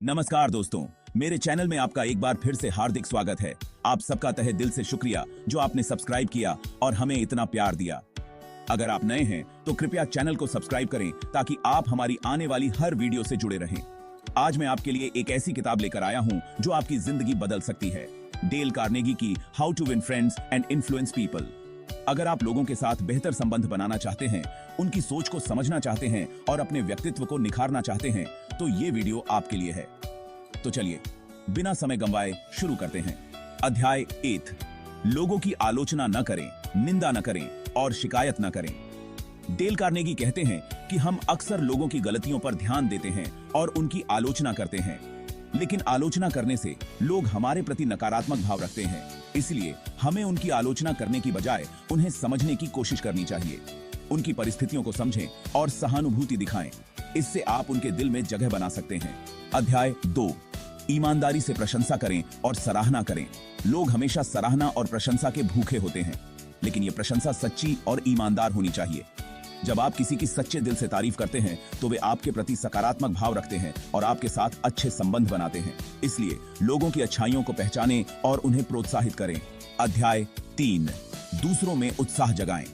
नमस्कार दोस्तों, मेरे चैनल में आपका एक बार फिर से हार्दिक स्वागत है। आप सबका तहे दिल से शुक्रिया जो आपने सब्सक्राइब किया और हमें इतना प्यार दिया। अगर आप नए हैं तो कृपया चैनल को सब्सक्राइब करें ताकि आप हमारी आने वाली हर वीडियो से जुड़े रहें। आज मैं आपके लिए एक ऐसी किताब लेकर आया हूं जो आपकी जिंदगी बदल सकती है। डेल कार्नेगी की how to win friends and influence people. अगर आप लोगों के साथ बेहतर संबंध बनाना चाहते हैं, उनकी सोच को समझना चाहते हैं और अपने व्यक्तित्व को निखारना चाहते हैं, तो ये वीडियो आपके लिए है। तो चलिए बिना समय गंवाए शुरू करते हैं। अध्याय 8, लोगों की आलोचना न करें, निंदा न करें और शिकायत न करें। डेल कार्नेगी कहते हैं कि हम अक्सर लोगों की गलतियों पर ध्यान देते हैं और उनकी आलोचना करते हैं, लेकिन आलोचना करने से लोग हमारे प्रति नकारात्मक भाव रखते हैं। इसलिए हमें उनकी आलोचना करने की बजाय उन्हें समझने की कोशिश करनी चाहिए। उनकी परिस्थितियों को समझें और सहानुभूति दिखाएं। इससे आप उनके दिल में जगह बना सकते हैं। अध्याय 2, ईमानदारी से प्रशंसा करें और सराहना करें। लोग हमेशा सराहना और प्रशंसा के भूखे होते हैं, लेकिन यह प्रशंसा सच्ची और ईमानदार होनी चाहिए। जब आप किसी की सच्चे दिल से तारीफ करते हैं तो वे आपके प्रति सकारात्मक भाव रखते हैं और आपके साथ अच्छे संबंध बनाते हैं। इसलिए लोगों की अच्छाइयों को पहचानें और उन्हें प्रोत्साहित करें। अध्याय 3, दूसरों में उत्साह जगाएं।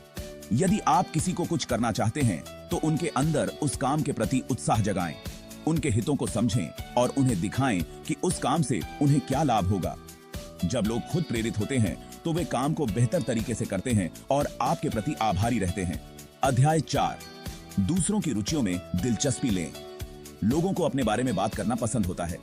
यदि आप किसी को कुछ करना चाहते हैं तो उनके अंदर उस काम के प्रति उत्साह जगाएं। उनके हितों को समझें और उन्हें दिखाएं कि उस काम से उन्हें क्या लाभ होगा। जब लोग खुद प्रेरित होते हैं तो वे काम को बेहतर तरीके से करते हैं और आपके प्रति आभारी रहते हैं। अध्याय 4, दूसरों की रुचियों में दिलचस्पी लें। लोगों को अपने बारे में बात करना पसंद होता है।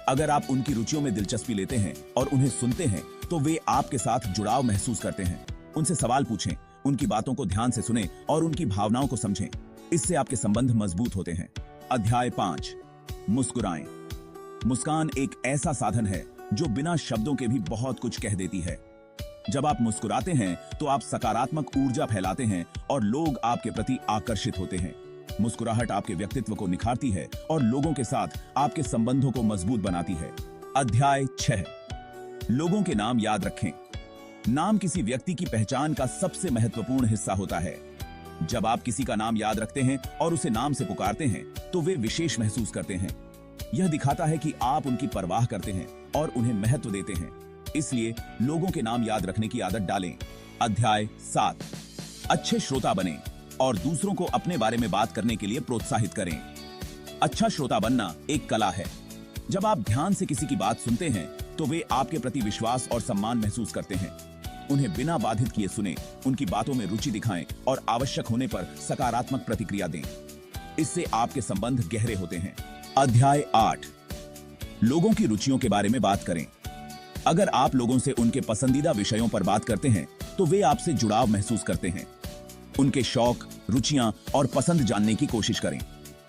अगर आप उनकी रुचियों में दिलचस्पी लेते हैं और उन्हें सुनते हैं तो वे आपके साथ जुड़ाव महसूस करते हैं। उनसे सवाल पूछें, उनकी बातों को ध्यान से सुनें और उनकी भावनाओं को समझें। इससे आपके संबंध मजबूत होते हैं। अध्याय 5, मुस्कुराएं। मुस्कान एक ऐसा साधन है जो बिना शब्दों के भी बहुत कुछ कह देती है। जब आप मुस्कुराते हैं तो आप सकारात्मक ऊर्जा फैलाते हैं और लोग आपके प्रति आकर्षित होते हैं। मुस्कुराहट आपके व्यक्तित्व को निखारती है और लोगों के साथ आपके संबंधों को मजबूत बनाती है। अध्याय 6, लोगों के नाम याद रखें। नाम किसी व्यक्ति की पहचान का सबसे महत्वपूर्ण हिस्सा होता है। जब आप किसी का नाम याद रखते हैं और उसे नाम से पुकारते हैं तो वे विशेष महसूस करते हैं। यह दिखाता है कि आप उनकी परवाह करते हैं और उन्हें महत्व देते हैं। इसलिए लोगों के नाम याद रखने की आदत डालें। अध्याय 7, अच्छे श्रोता बनें और दूसरों को अपने बारे में बात करने के लिए प्रोत्साहित करें। अच्छा श्रोता बनना एक कला है। जब आप ध्यान से किसी की बात सुनते हैं तो वे आपके प्रति विश्वास और सम्मान महसूस करते हैं। उन्हें बिना बाधित किए सुने, उनकी बातों में रुचि दिखाएं और आवश्यक होने पर सकारात्मक प्रतिक्रिया दें। इससे आपके संबंध गहरे होते हैं। अध्याय 8, लोगों की रुचियों के बारे में बात करें। अगर आप लोगों से उनके पसंदीदा विषयों पर बात करते हैं तो वे आपसे जुड़ाव महसूस करते हैं। उनके शौक, रुचियां और पसंद जानने की कोशिश करें।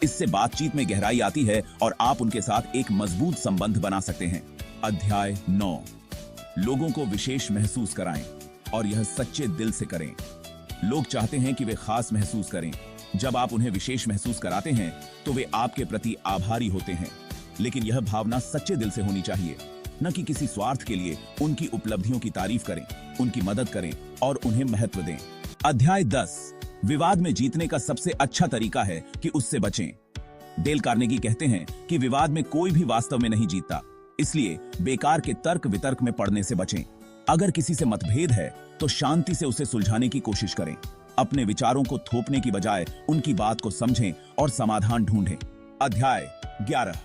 इससे बातचीत में गहराई आती है और आप उनके साथ एक मजबूत संबंध बना सकते हैं। अध्याय 9, लोगों को विशेष महसूस कराएं और यह सच्चे दिल से करें। लोग चाहते हैं कि वे खास महसूस करें। जब आप उन्हें विशेष महसूस कराते हैं तो वे आपके प्रति आभारी होते हैं, लेकिन यह भावना सच्चे दिल से होनी चाहिए, न कि किसी स्वार्थ के लिए। उनकी उपलब्धियों की तारीफ करें, उनकी मदद करें और उन्हें महत्व दें। अध्याय 10, विवाद में जीतने का सबसे अच्छा तरीका है कि उससे बचें। डेल कार्नेगी कहते हैं कि विवाद में कोई भी वास्तव में नहीं जीतता, इसलिए बेकार के तर्क वितर्क में पड़ने से बचें। अगर किसी से मतभेद है तो शांति से उसे सुलझाने की कोशिश करें। अपने विचारों को थोपने की बजाय उनकी बात को समझें और समाधान ढूंढें। अध्याय 11,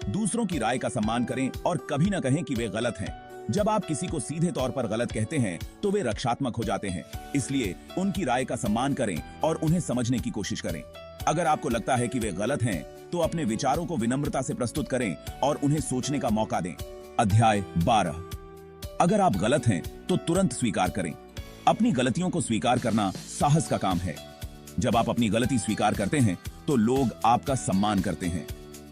दूसरों की राय का सम्मान करें और कभी न कहें कि वे गलत हैं। जब आप किसी को सीधे तौर पर गलत कहते हैं तो वे रक्षात्मक हो जाते हैं। इसलिए उनकी राय का सम्मान करें और उन्हें समझने की कोशिश करें। अगर आपको लगता है कि वे गलत हैं तो अपने विचारों को विनम्रता से प्रस्तुत करें और उन्हें सोचने का मौका दें। अध्याय 12, अगर आप गलत हैं तो तुरंत स्वीकार करें। अपनी गलतियों को स्वीकार करना साहस का काम है। जब आप अपनी गलती स्वीकार करते हैं तो लोग आपका सम्मान करते हैं।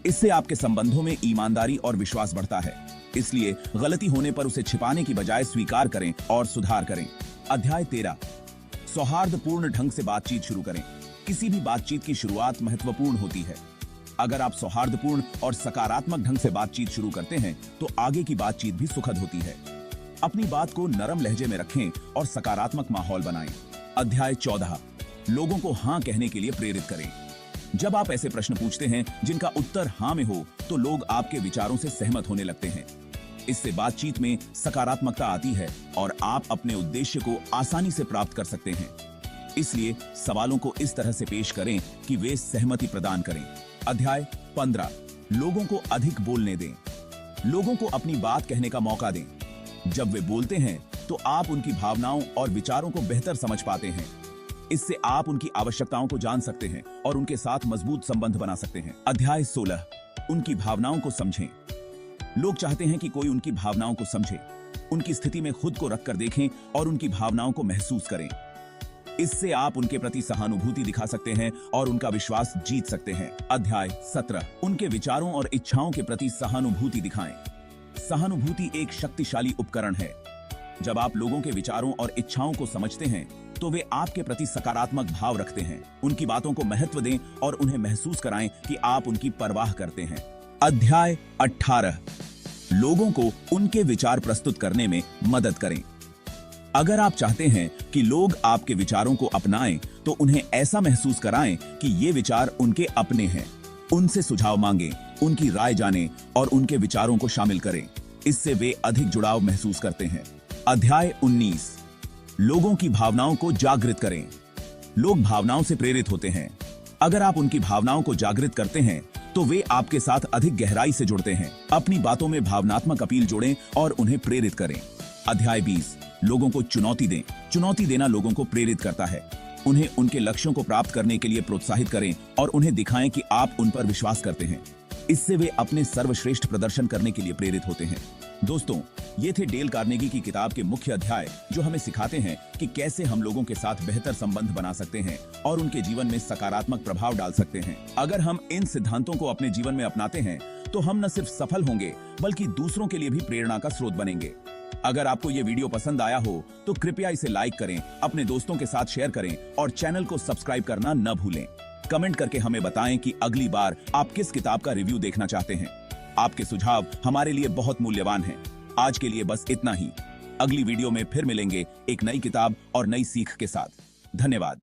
इससे आपके संबंधों में ईमानदारी और विश्वास बढ़ता है। इसलिए गलती होने पर उसे छिपाने की बजाय स्वीकार करें और सुधार करें। अध्याय 13, सौहार्दपूर्ण ढंग से बातचीत शुरू करें। किसी भी बातचीत की शुरुआत महत्वपूर्ण होती है। अगर आप सौहार्दपूर्ण और सकारात्मक ढंग से बातचीत शुरू करते हैं तो आगे की बातचीत भी सुखद होती है। अपनी बात को नरम लहजे में रखें और सकारात्मक माहौल बनाएं। अध्याय 14, लोगों को हां कहने के लिए प्रेरित करें। जब आप ऐसे प्रश्न पूछते हैं जिनका उत्तर हाँ में हो, तो लोग आपके विचारों से सहमत होने लगते हैं। इससे बातचीत में सकारात्मकता आती है और आप अपने उद्देश्य को आसानी से प्राप्त कर सकते हैं। इसलिए सवालों को इस तरह से पेश करें कि वे सहमति प्रदान करें। अध्याय 15, लोगों को अधिक बोलने दें। लोगों को अपनी बात कहने का मौका दें। जब वे बोलते हैं तो आप उनकी भावनाओं और विचारों को बेहतर समझ पाते हैं। इससे आप उनकी आवश्यकताओं को जान सकते हैं और उनके साथ मजबूत संबंध बना सकते हैं। अध्याय 16, उनकी भावनाओं को समझें। लोग चाहते हैं कि कोई उनकी भावनाओं को समझे। उनकी स्थिति में खुद को रखकर देखें और उनकी भावनाओं को महसूस करें। इससे आप उनके प्रति सहानुभूति दिखा सकते हैं और उनका विश्वास जीत सकते हैं। अध्याय 17, उनके विचारों और इच्छाओं के प्रति सहानुभूति दिखाएं। सहानुभूति एक शक्तिशाली उपकरण है। जब आप लोगों के विचारों और इच्छाओं को समझते हैं तो वे आपके प्रति सकारात्मक भाव रखते हैं। उनकी बातों को महत्व दें और उन्हें महसूस कराएं कि आप उनकी परवाह करते हैं। अध्याय 18, लोगों को उनके विचार प्रस्तुत करने में मदद करें। अगर आप चाहते हैं कि लोग आपके विचारों को अपनाएं, तो उन्हें ऐसा महसूस कराएं कि ये विचार उनके अपने हैं। उनसे सुझाव मांगें, उनकी राय जानें और उनके विचारों को शामिल करें। इससे वे अधिक जुड़ाव महसूस करते हैं। अध्याय 19, लोगों की भावनाओं को जागृत करें। लोग भावनाओं से प्रेरित होते हैं। अगर आप उनकी भावनाओं को जागृत करते हैं तो वे आपके साथ अधिक गहराई से जुड़ते हैं। अपनी बातों में भावनात्मक अपील जोड़ें और उन्हें प्रेरित करें। अध्याय 20, लोगों को चुनौती दें। चुनौती देना लोगों को प्रेरित करता है। उन्हें उनके लक्ष्यों को प्राप्त करने के लिए प्रोत्साहित करें और उन्हें दिखाएं कि आप उन पर विश्वास करते हैं। इससे वे अपने सर्वश्रेष्ठ प्रदर्शन करने के लिए प्रेरित होते हैं। दोस्तों, ये थे डेल कार्नेगी की किताब के मुख्य अध्याय, जो हमें सिखाते हैं कि कैसे हम लोगों के साथ बेहतर संबंध बना सकते हैं और उनके जीवन में सकारात्मक प्रभाव डाल सकते हैं। अगर हम इन सिद्धांतों को अपने जीवन में अपनाते हैं तो हम न सिर्फ सफल होंगे बल्कि दूसरों के लिए भी प्रेरणा का स्रोत बनेंगे। अगर आपको ये वीडियो पसंद आया हो तो कृपया इसे लाइक करें, अपने दोस्तों के साथ शेयर करें और चैनल को सब्सक्राइब करना न भूलें। कमेंट करके हमें बताएं कि अगली बार आप किस किताब का रिव्यू देखना चाहते हैं। आपके सुझाव हमारे लिए बहुत मूल्यवान हैं। आज के लिए बस इतना ही। अगली वीडियो में फिर मिलेंगे एक नई किताब और नई सीख के साथ। धन्यवाद।